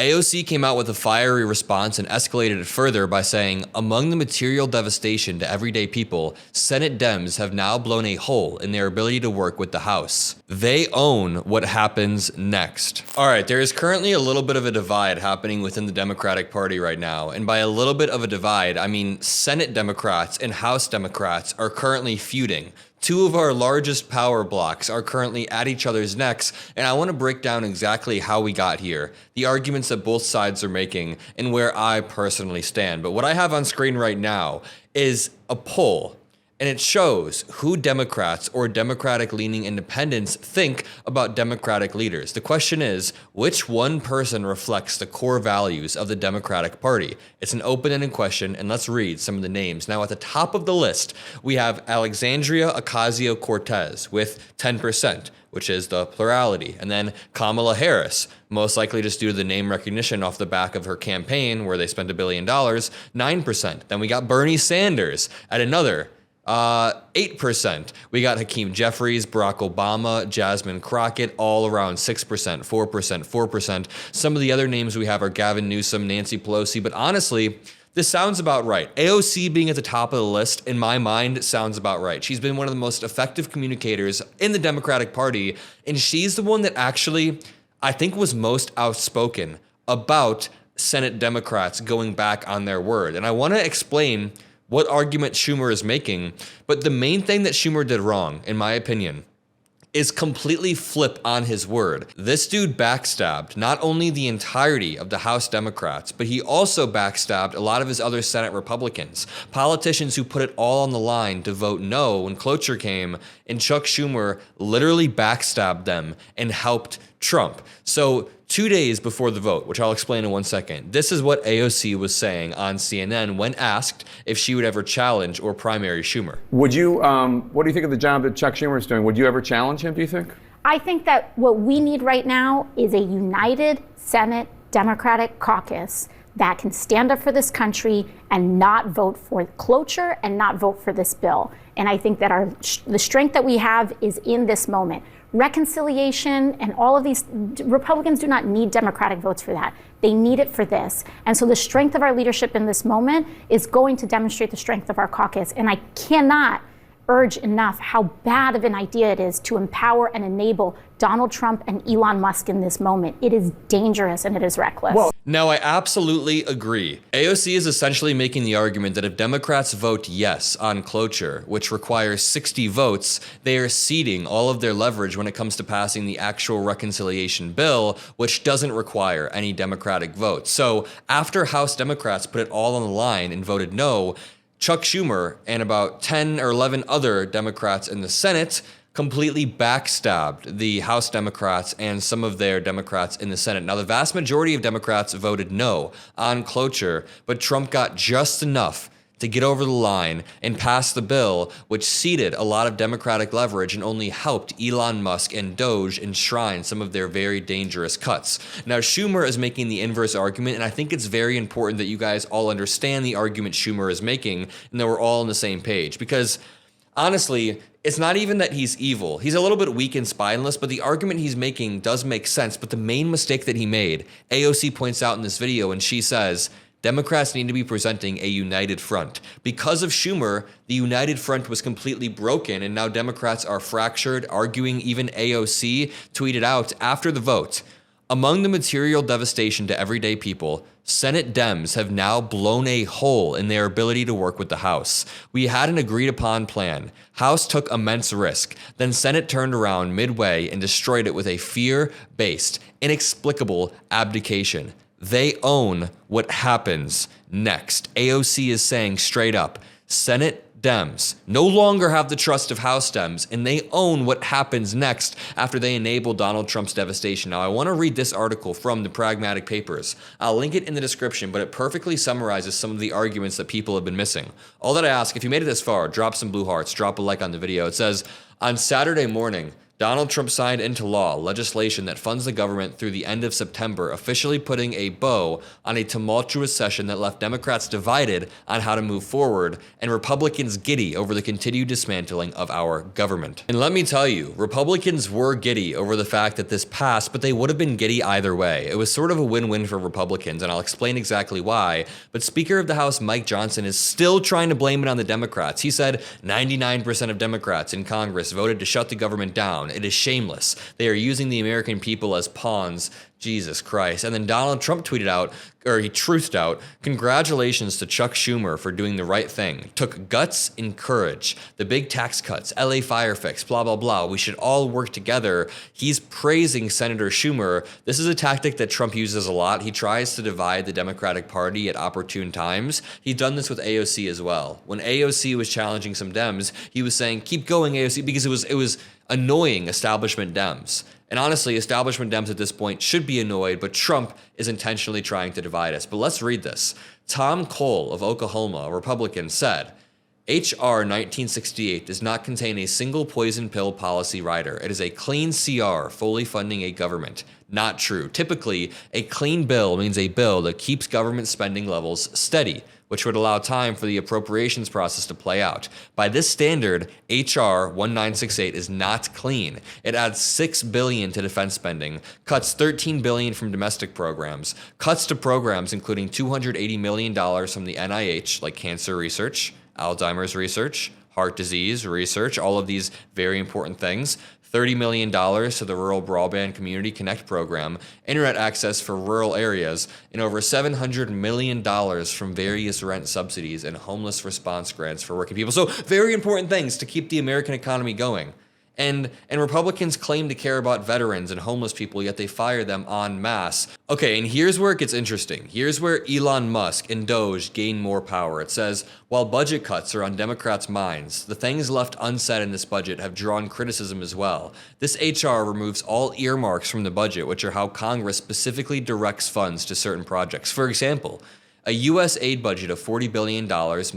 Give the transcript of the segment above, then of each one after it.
AOC came out with a fiery response and escalated it further by saying, among the material devastation to everyday people, Senate Dems have now blown a hole in their ability to work with the House. They own what happens next. All right, there is currently a little bit of a divide happening within the Democratic Party right now. And by a little bit of a divide, I mean Senate Democrats and House Democrats are currently feuding. Two of our largest power blocks are currently at each other's necks, and I want to break down exactly how we got here, the arguments that both sides are making, and where I personally stand. But what I have on screen right now is a poll, and it shows who Democrats or Democratic-leaning independents think about Democratic leaders. The question is, which one person reflects the core values of the Democratic Party? It's an open-ended question, and let's read some of the names. Now, at the top of the list, we have Alexandria Ocasio-Cortez with 10%, which is the plurality. And then Kamala Harris, most likely just due to the name recognition off the back of her campaign, where they spent $1 billion, 9%. Then we got Bernie Sanders at another 8%. We got Hakeem Jeffries, Barack Obama, Jasmine Crockett, all around 6%, 4%, 4%. Some of the other names we have are Gavin Newsom, Nancy Pelosi, but honestly, this sounds about right. AOC being at the top of the list, in my mind, sounds about right. She's been one of the most effective communicators in the Democratic Party, and she's the one that actually, I think, was most outspoken about Senate Democrats going back on their word. And I want to explain what argument Schumer is making, but the main thing that Schumer did wrong, in my opinion, is completely flip on his word. This dude backstabbed not only the entirety of the House Democrats, but he also backstabbed a lot of his other Senate Republicans, politicians who put it all on the line to vote no when cloture came, and Chuck Schumer literally backstabbed them and helped Trump. So 2 days before the vote, which I'll explain in 1 second, this is what AOC was saying on CNN when asked if she would ever challenge or primary Schumer. Would you, what do you think of the job that Chuck Schumer is doing? Would you ever challenge him, do you think? I think that what we need right now is a united Senate Democratic caucus that can stand up for this country and not vote for cloture and not vote for this bill. And I think that the strength that we have is in this moment. Reconciliation and all of these, Republicans do not need Democratic votes for that. They need it for this. And so the strength of our leadership in this moment is going to demonstrate the strength of our caucus. And I cannot urge enough how bad of an idea it is to empower and enable Donald Trump and Elon Musk in this moment. It is dangerous and it is reckless. Well, now, I absolutely agree. AOC is essentially making the argument that if Democrats vote yes on cloture, which requires 60 votes, they are ceding all of their leverage when it comes to passing the actual reconciliation bill, which doesn't require any Democratic votes. So after House Democrats put it all on the line and voted no, Chuck Schumer and about 10 or 11 other Democrats in the Senate completely backstabbed the House Democrats and some of their Democrats in the Senate. Now, the vast majority of Democrats voted no on cloture, but Trump got just enough to get over the line and pass the bill, which ceded a lot of Democratic leverage and only helped Elon Musk and Doge enshrine some of their very dangerous cuts. Now, Schumer is making the inverse argument, and I think it's very important that you guys all understand the argument Schumer is making and that we're all on the same page. Because honestly, it's not even that he's evil. He's a little bit weak and spineless, but the argument he's making does make sense. But the main mistake that he made, AOC points out in this video, and she says, Democrats need to be presenting a united front. Because of Schumer, the united front was completely broken, and now Democrats are fractured, arguing. Even AOC tweeted out after the vote, among the material devastation to everyday people, Senate Dems have now blown a hole in their ability to work with the House. We had an agreed upon plan. House took immense risk. Then Senate turned around midway and destroyed it with a fear-based, inexplicable abdication. They own what happens next. AOC is saying straight up, Senate Dems no longer have the trust of House Dems, and they own what happens next after they enable Donald Trump's devastation. Now, I want to read this article from the Pragmatic Papers. I'll link it in the description, but it perfectly summarizes some of the arguments that people have been missing. All that I ask, if you made it this far, drop some blue hearts, drop a like on the video. It says, on Saturday morning, Donald Trump signed into law legislation that funds the government through the end of September, officially putting a bow on a tumultuous session that left Democrats divided on how to move forward and Republicans giddy over the continued dismantling of our government. And let me tell you, Republicans were giddy over the fact that this passed, but they would have been giddy either way. It was sort of a win-win for Republicans, and I'll explain exactly why. But Speaker of the House Mike Johnson is still trying to blame it on the Democrats. He said 99% of Democrats in Congress voted to shut the government down. It is shameless. They are using the American people as pawns. Jesus Christ. And then Donald Trump tweeted out, or he truthed out, congratulations to Chuck Schumer for doing the right thing. Took guts and courage. The big tax cuts, LA fire fix, blah, blah, blah. We should all work together. He's praising Senator Schumer. This is a tactic that Trump uses a lot. He tries to divide the Democratic Party at opportune times. He's done this with AOC as well. When AOC was challenging some Dems, he was saying, keep going AOC, because it was annoying establishment Dems. And honestly, establishment Dems at this point should be annoyed, but Trump is intentionally trying to divide us. But let's read this. Tom Cole of Oklahoma, a Republican, said, H.R. 1968 does not contain a single poison pill policy rider. It is a clean CR fully funding a government. Not true. Typically, a clean bill means a bill that keeps government spending levels steady, which would allow time for the appropriations process to play out. By this standard, H.R. 1968 is not clean. It adds $6 billion to defense spending, cuts $13 billion from domestic programs, cuts to programs including $280 million from the NIH, like cancer research, Alzheimer's research, heart disease research, all of these very important things. $30 million to the Rural Broadband Community Connect program, internet access for rural areas, and over $700 million from various rent subsidies and homeless response grants for working people. So very important things to keep the American economy going. And Republicans claim to care about veterans and homeless people, yet they fire them en masse. Okay, and here's where it gets interesting. Here's where Elon Musk and Doge gain more power. It says, while budget cuts are on Democrats' minds, the things left unsaid in this budget have drawn criticism as well. This HR removes all earmarks from the budget, which are how Congress specifically directs funds to certain projects. For example, a U.S. aid budget of $40 billion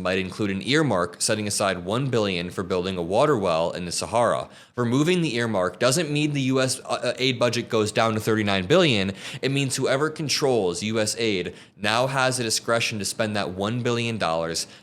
might include an earmark setting aside $1 billion for building a water well in the Sahara. Removing the earmark doesn't mean the U.S. aid budget goes down to $39 billion. It means whoever controls U.S. aid now has the discretion to spend that $1 billion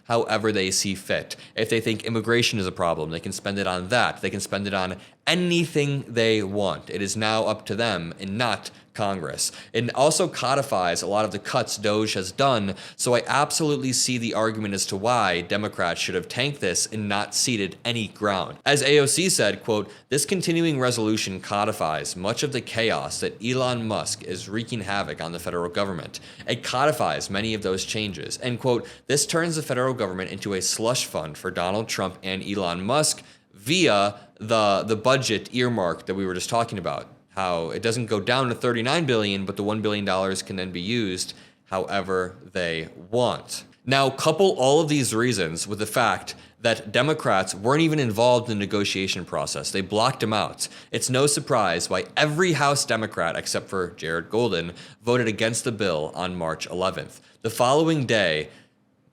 however they see fit. If they think immigration is a problem, they can spend it on that. They can spend it on anything they want. It is now up to them and not Congress. It also codifies a lot of the cuts Doge has done, so I absolutely see the argument as to why Democrats should have tanked this and not ceded any ground. As AOC said, quote, this continuing resolution codifies much of the chaos that Elon Musk is wreaking havoc on the federal government. It codifies many of those changes. And quote, this turns the federal government into a slush fund for Donald Trump and Elon Musk via the budget earmark that we were just talking about. How it doesn't go down to $39 billion, but the $1 billion can then be used however they want. Now, couple all of these reasons with the fact that Democrats weren't even involved in the negotiation process. They blocked them out. It's no surprise why every House Democrat, except for Jared Golden, voted against the bill on March 11th. The following day,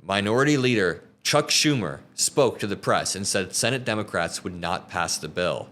Minority Leader Chuck Schumer spoke to the press and said Senate Democrats would not pass the bill.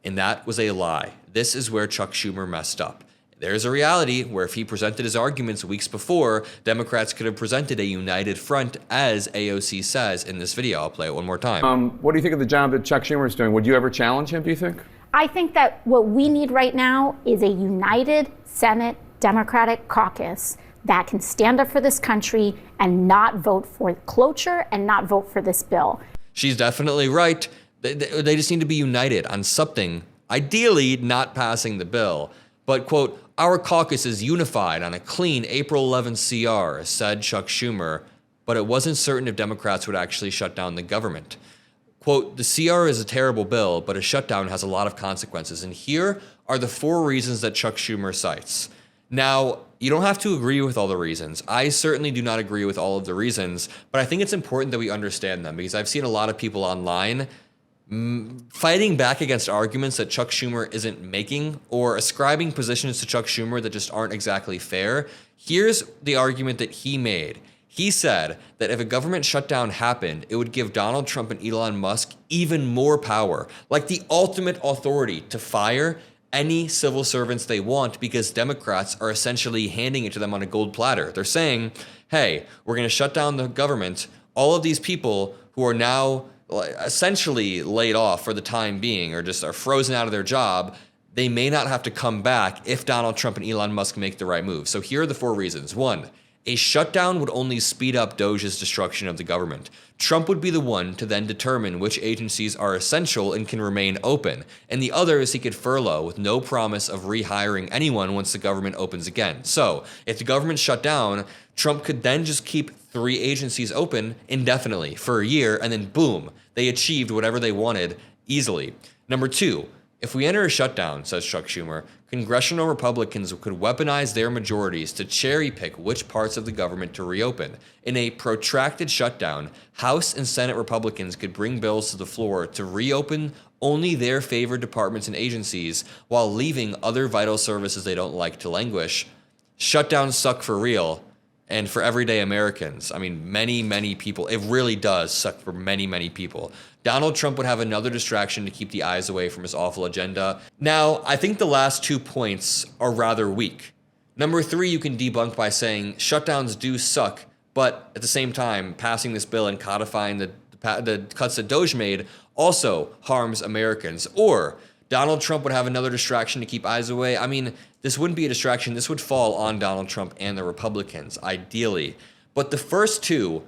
And that was a lie. This is where Chuck Schumer messed up. There's a reality where if he presented his arguments weeks before, Democrats could have presented a united front, as AOC says in this video. I'll play it one more time. What do you think of the job that Chuck Schumer is doing? Would you ever challenge him, do you think? I think that what we need right now is a united Senate Democratic caucus that can stand up for this country and not vote for cloture and not vote for this bill. She's definitely right. They just need to be united on something, ideally not passing the bill. But, quote, our caucus is unified on a clean April 11 CR, said Chuck Schumer, but it wasn't certain if Democrats would actually shut down the government. Quote, the CR is a terrible bill, but a shutdown has a lot of consequences. And here are the 4 reasons that Chuck Schumer cites. Now, you don't have to agree with all the reasons. I certainly do not agree with all of the reasons, but I think it's important that we understand them because I've seen a lot of people online fighting back against arguments that Chuck Schumer isn't making or ascribing positions to Chuck Schumer that just aren't exactly fair. Here's the argument that he made. He said that if a government shutdown happened, it would give Donald Trump and Elon Musk even more power, like the ultimate authority to fire any civil servants they want, because Democrats are essentially handing it to them on a gold platter. They're saying, hey, we're going to shut down the government. All of these people who are now essentially laid off for the time being or just are frozen out of their job, they may not have to come back if Donald Trump and Elon Musk make the right move. So here are the 4 reasons. 1, a shutdown would only speed up Doge's destruction of the government. Trump would be the one to then determine which agencies are essential and can remain open, and the others he could furlough with no promise of rehiring anyone once the government opens again. So, if the government shut down, Trump could then just keep 3 agencies open indefinitely for a year, and then boom, they achieved whatever they wanted easily. Number 2, if we enter a shutdown, says Chuck Schumer, congressional Republicans could weaponize their majorities to cherry pick which parts of the government to reopen. In a protracted shutdown, House and Senate Republicans could bring bills to the floor to reopen only their favored departments and agencies while leaving other vital services they don't like to languish. Shutdowns suck for real. And for everyday Americans, I mean, many people, it really does suck for many people. Donald Trump would have another distraction to keep the eyes away from his awful agenda. Now, I think the last 2 points are rather weak. Number 3, you can debunk by saying shutdowns do suck, but at the same time, passing this bill and codifying the cuts that Doge made also harms Americans. Or Donald Trump would have another distraction to keep eyes away. I mean, this wouldn't be a distraction. This would fall on Donald Trump and the Republicans, ideally. But the first 2,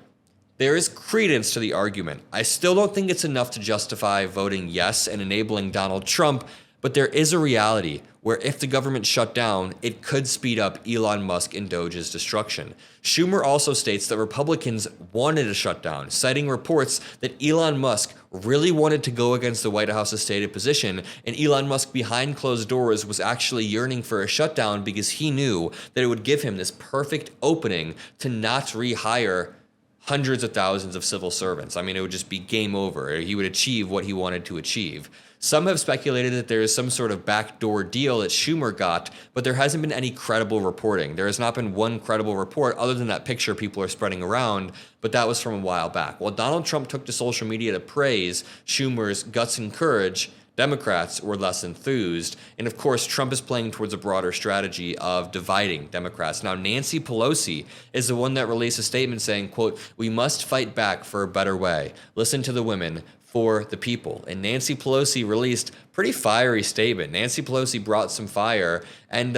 there is credence to the argument. I still don't think it's enough to justify voting yes and enabling Donald Trump, but there is a reality where if the government shut down, it could speed up Elon Musk and Doge's destruction. Schumer also states that Republicans wanted a shutdown, citing reports that Elon Musk really wanted to go against the White House's stated position, and Elon Musk behind closed doors was actually yearning for a shutdown because he knew that it would give him this perfect opening to not rehire hundreds of thousands of civil servants. I mean, it would just be game over. He would achieve what he wanted to achieve. Some have speculated that there is some sort of backdoor deal that Schumer got, but there hasn't been any credible reporting. There has not been one credible report other than that picture people are spreading around, but that was from a while back. While Donald Trump took to social media to praise Schumer's guts and courage, Democrats were less enthused. And of course, Trump is playing towards a broader strategy of dividing Democrats. Now, Nancy Pelosi is the one that released a statement saying, quote, "We must fight back for a better way. Listen to the women, for the people." And Nancy Pelosi released a pretty fiery statement. Nancy Pelosi brought some fire, and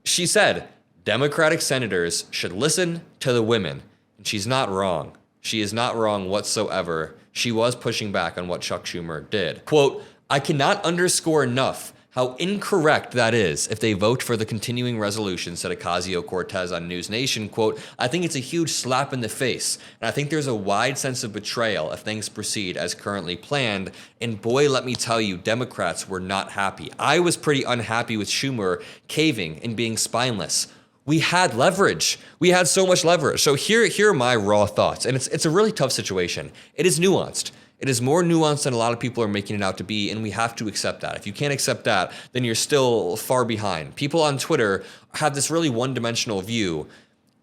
she said Democratic senators should listen to the women. And she's not wrong. She is not wrong whatsoever. She was pushing back on what Chuck Schumer did. Quote, "I cannot underscore enough how incorrect that is if they vote for the continuing resolution," said Ocasio-Cortez on News Nation. Quote, "I think it's a huge slap in the face, and I think there's a wide sense of betrayal if things proceed as currently planned. And boy, let me tell you, Democrats were not happy. I was pretty unhappy with Schumer caving and being spineless. We had leverage. We had so much leverage." So here are my raw thoughts, and it's a really tough situation. It is nuanced. It is more nuanced than a lot of people are making it out to be, and we have to accept that. If you can't accept that, then you're still far behind. People on Twitter have this really one-dimensional view.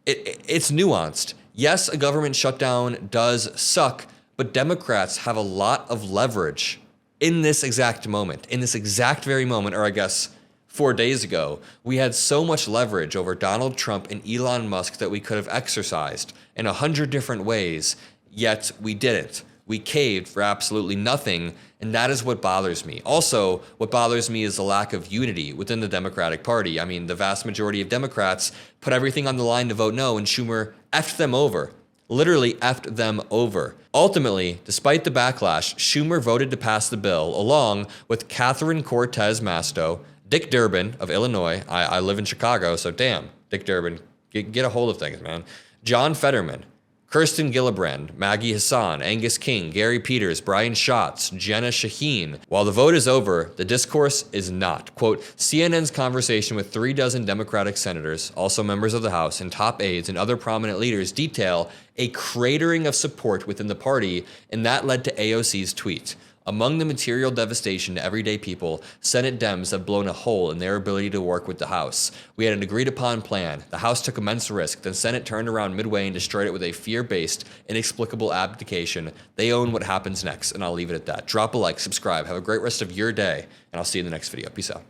It's nuanced. Yes, a government shutdown does suck, but Democrats have a lot of leverage in this exact moment. In this exact very moment, or I guess 4 days ago, we had so much leverage over Donald Trump and Elon Musk that we could have exercised in 100 different ways, yet we didn't. We caved for absolutely nothing, and that is what bothers me. Also, what bothers me is the lack of unity within the Democratic Party. I mean, the vast majority of Democrats put everything on the line to vote no, and Schumer effed them over. Literally effed them over. Ultimately, despite the backlash, Schumer voted to pass the bill along with Catherine Cortez Masto, Dick Durbin of Illinois. I live in Chicago, so damn, Dick Durbin, get a hold of things, man. John Fetterman, Kirsten Gillibrand, Maggie Hassan, Angus King, Gary Peters, Brian Schatz, Jenna Shaheen. While the vote is over, the discourse is not. Quote, "CNN's conversation with 36 Democratic senators, also members of the House, and top aides and other prominent leaders detail a cratering of support within the party, and that led to AOC's tweet. Among the material devastation to everyday people, Senate Dems have blown a hole in their ability to work with the House. We had an agreed-upon plan. The House took immense risk. Then Senate turned around midway and destroyed it with a fear-based, inexplicable abdication. They own what happens next, and I'll leave it at that. Drop a like, subscribe, have a great rest of your day, and I'll see you in the next video. Peace out.